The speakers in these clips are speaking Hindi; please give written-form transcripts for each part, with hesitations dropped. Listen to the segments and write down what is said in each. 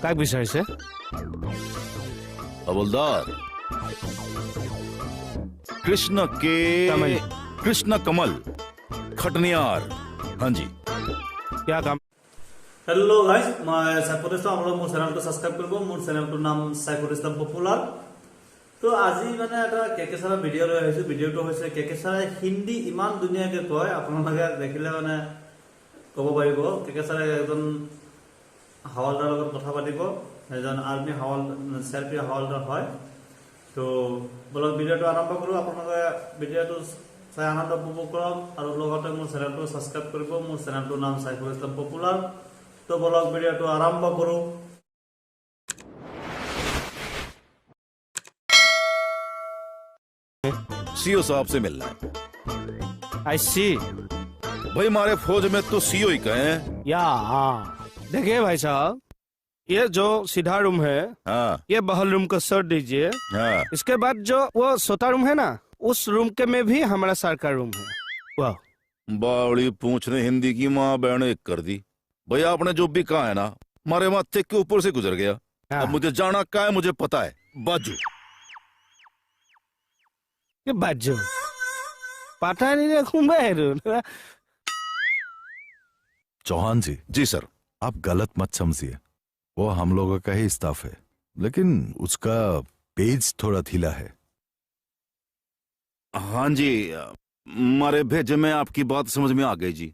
काक বিচাৰিছে? हवलदार, कृष्ण के कमल। कृष्ण कमल खटनियार। हाँ जी। क्या काम? हेलो गाइस, मैं साइफुल इस्लाम आप मोर चैनल सब्सक्राइब करब। मोर चैनल नाम साइफुल इस्लाम पपुलार। तो আজি মানে এটা কেকেছাৰা ভিডিও লৈ আহিছো। ভিডিওটো হৈছে কেকেছাৰাই হিন্দী ইমান ধুনীয়াকৈ কয়, আপোনালোকে দেখিলে মানে ক'ব পাৰিব। কেকেছাৰাই এজন হাৱালদাৰৰ লগত কথা পাতিব, এজন আৰ্মি হাৱালদাৰ, চেল্ফি হাৱালদাৰ হয়। তো বলক ভিডিওটো আৰম্ভ কৰোঁ। আপোনালোকে ভিডিওটো চাই আনন্দ উপভোগ কৰক আৰু লগতে মোৰ চেনেলটো ছাবস্ক্ৰাইব কৰিব। মোৰ চেনেলটোৰ নাম সাইফুল ইসলাম পপুলার। তো বলক ভিডিওটো আৰম্ভ কৰোঁ। सीओ साहब से मिलना है। आई सी। भाई हमारे फौज में तो सीओ ही कहे हैं। या हाँ, देखिए भाई साहब, ये जो सीधा रूम है, हाँ ये बहल रूम को सर दीजिए। हाँ। इसके बाद जो वो सोता रूम है ना, उस रूम के में भी हमारा सर का रूम है। वाह, बावड़ी पूछ ने हिंदी की माँ बहन एक कर दी। भाई आपने जो भी कहा है ना, हमारे माथे के ऊपर से गुजर गया। हाँ। अब मुझे जाना क्या है मुझे पता है। बाजू ये बाजू पता नहीं रखूंगा। चौहान जी, जी सर। आप गलत मत समझिए, वो हम लोगों का ही स्टाफ है, लेकिन उसका पेज थोड़ा ढीला है। हाँ जी, हमारे भेजे में आपकी बात समझ में आ गई जी।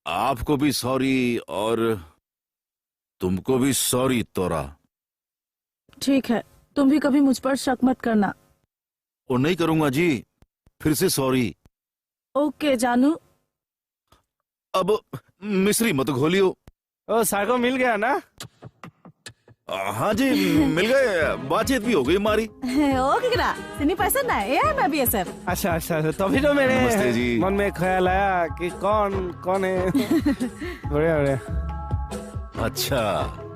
आपको भी सॉरी और तुमको भी सॉरी तोरा। ठीक है, तुम भी कभी मुझ पर शक मत करना। और नहीं करूंगा जी, फिर से सॉरी। ओके जानू। अब मिस्री मत घोलियो। ओ सर को मिल गया ना? हाँ जी मिल गए, बातचीत भी हो गई हमारी। ओके करा सिनी पैसा ना ये मैं बीएसएफ। अच्छा अच्छा, तभी तो मेरे नमस्ते जी। मन में ख्याल आया कि कौन है। बढ़िया बढ़िया। अच्छा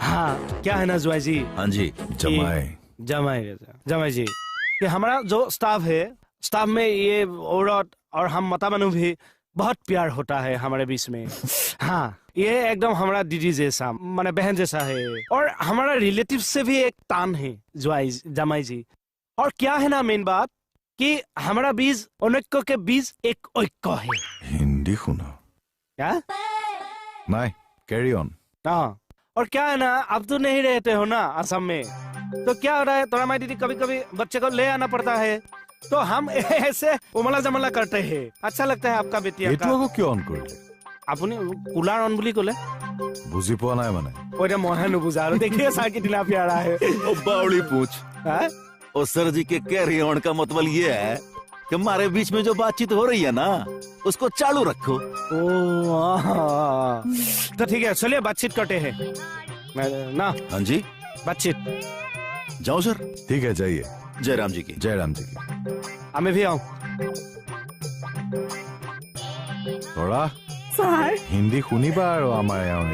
हाँ, क्या है ना जुआ जी? हाँ जी, जमाई जी, कि हमारा जो स्टाफ है, स्टाफ में ये औरत और हम मतामनु भी बहुत प्यार होता है हमारे बीच में। हाँ, ये एकदम हमारा दीदी जैसा, माने बहन जैसा है। और हमारा रिलेटिव से भी एक तान है जमाई जी। और क्या है ना मेन बात कि हमारा बीज अनैक्य के बीज एक ऐक्य है। हिंदी सुना क्या? नहीं, कैरी ऑन। हाँ, और क्या है ना, अब तो नहीं रहते हो ना असम में, तो क्या हो रहा है, तोरा माई दीदी कभी कभी बच्चे को ले आना पड़ता है, तो हम ऐसे उमला जमला करते हैं। अच्छा लगता है आपका बेटिया का। एटुआको क्यों ऑन करिले? আপুনি কুলাৰ অন বুলি ক'লে? बुझी पोৱা নাই মানে। ওইটা মইহে নুবুজা আৰু देखिए सार कितना प्यारा है। ओ बावड़ी पूछ। हैं? ओ सर जी के कैरी ऑन का मतलब ये है कि हमारे बीच में जो बातचीत हो रही है ना, उसको चालू रखो। ओ तो ठीक है, चलिए बातचीत करते हैं ना। हाँ जी, बातचीत। जाओ सर। ठीक है, जाइए। जयराम जी की। जयराम जी की। मैं भी आऊँ। थोड़ा सर हिंदी শুনিবা আৰু আমাৰ ইয়াৰ।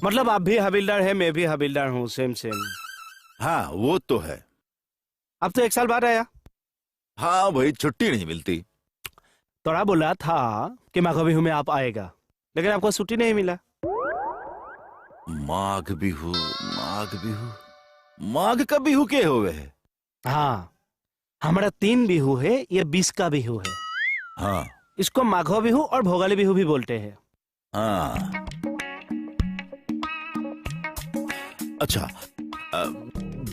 मतलब आप भी हविलदार है, मैं भी हविलदार हूँ, सेम। हाँ वो तो है। अब तो 1 साल बाद आया। हाँ भाई छुट्टी नहीं मिलती। तोरा बोला था कि माघ बिहू में आप आएगा, लेकिन आपको छुट्टी नहीं मिला। माघ बिहू माघ का बिहू के हुए है? हाँ, हमारा 3 बिहू है, ये 20 का बिहू है। हाँ इसको माघ बिहू और भोगाली बिहू भी बोलते हैं। हाँ। अच्छा,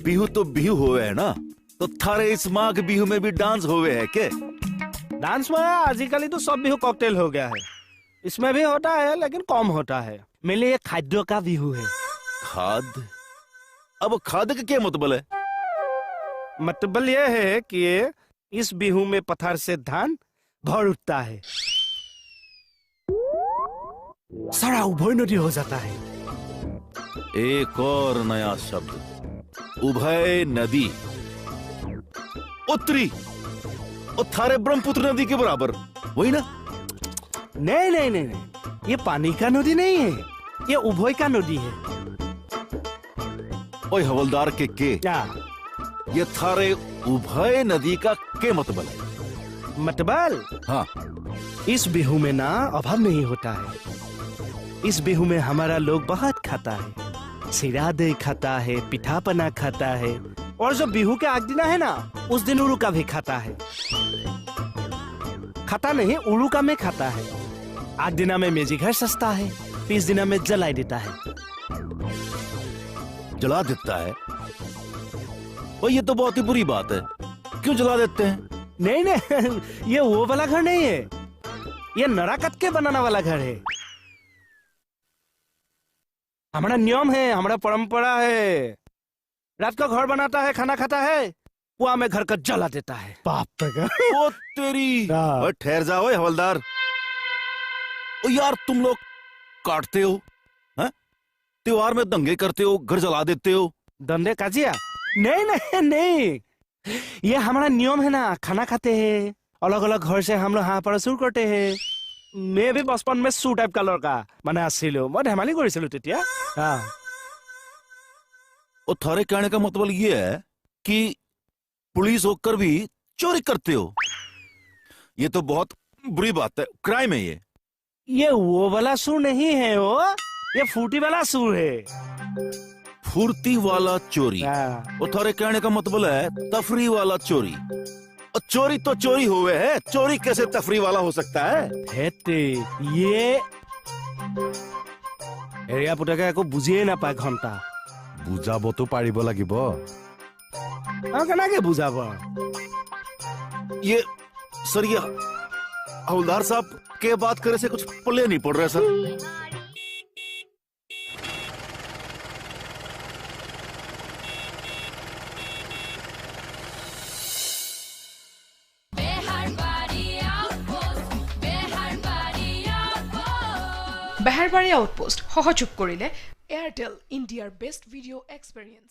बिहू तो बिहू हुए है ना, तो थारे इस माघ बिहू में भी डांस हुए है के? डांस में आजकल तो सब बिहू कॉकटेल हो गया है, इसमें भी होता है लेकिन कम होता है। मेरे लिए खाद्य का बिहू है। खाद? अब खाद का क्या मतलब है? मतलब ये है कि इस बिहू में पत्थर से धान भर उठता है, सारा उभय नदी हो जाता है। एक और नया शब्द, उभय नदी। उत्तरी और थारे ब्रह्मपुत्र नदी के बराबर, वही ना? नहीं, ये पानी का नदी नहीं है, ये उभय का नदी है। ओए हवलदार के क्या ये थारे उभय नदी का के मतलब है? मतलब? हाँ, इस बिहू में ना अभाव नहीं होता है, इस बिहू में हमारा लोग बहुत खाता है, सिरा दही खाता है, पिठा पना खाता है, और जो बिहू के आग दिना है ना, उस दिन उरुका भी खाता है। खाता नहीं, उरुका में खाता है। आग दिना में मेजी घर सस्ता है, 20 दिना में जलाई देता है। जला देता है? और ये तो बहुत ही बुरी बात है, क्यों जला देते हैं? नहीं नहीं, ये वो वाला घर नहीं है, ये नराकत के बनाना वाला घर है। हमारा नियम है, हमारा परंपरा है। रात को घर बनाता है, खाना खाता है, कुआं में घर का जला देता है। बाप रे। ओ तेरी। हाँ। ओए ठहर जाओ हवलदार। ओ यार, तुम लोग काटते हो, हैं? त्योहार में दंगे करते हो, घर जला देते हो। दंडे काजिया? नहीं नहीं नहीं, ये हमारा नियम है ना। खाना खाते हैं, अलग अलग घर से हम लोग हाँ पर चुर करते हैं। मैं भी बचपन में सू टाइप का लड़का মানে আছিলো, মই ধেমালি কৰিছিলো তেতিয়া। हाँ। और थारे कहने का मतलब ये है कि पुलिस होकर भी चोरी करते हो। ये तो बहुत बुरी बात है, क्राइम है ये। ये वो वाला सूर नहीं है, वो ये फूटी वाला सूर है। फुर्ती वाला चोरी। हाँ। और थारे कहने का मतलब है तफरी वाला चोरी। और चोरी तो चोरी हुए है, चोरी कैसे तफरी वाला हो सकता है? हेते ये এৰিয়া পুতেকে একো বুজিয়ে নাপায় ঘন্টা। বুজাবতো পাৰিব লাগিব। কেনেকে বুজাব? ये सर, ये हवलदार साहब के बात करे से कुछ पल्ले नहीं पड़ रहा सर। বেহাৰবাৰী আউটপোষ্ট সহযোগ কৰিলে এয়াৰটেল ইণ্ডিয়াৰ বেষ্ট ভিডিঅ' এক্সপেৰিয়েন্স।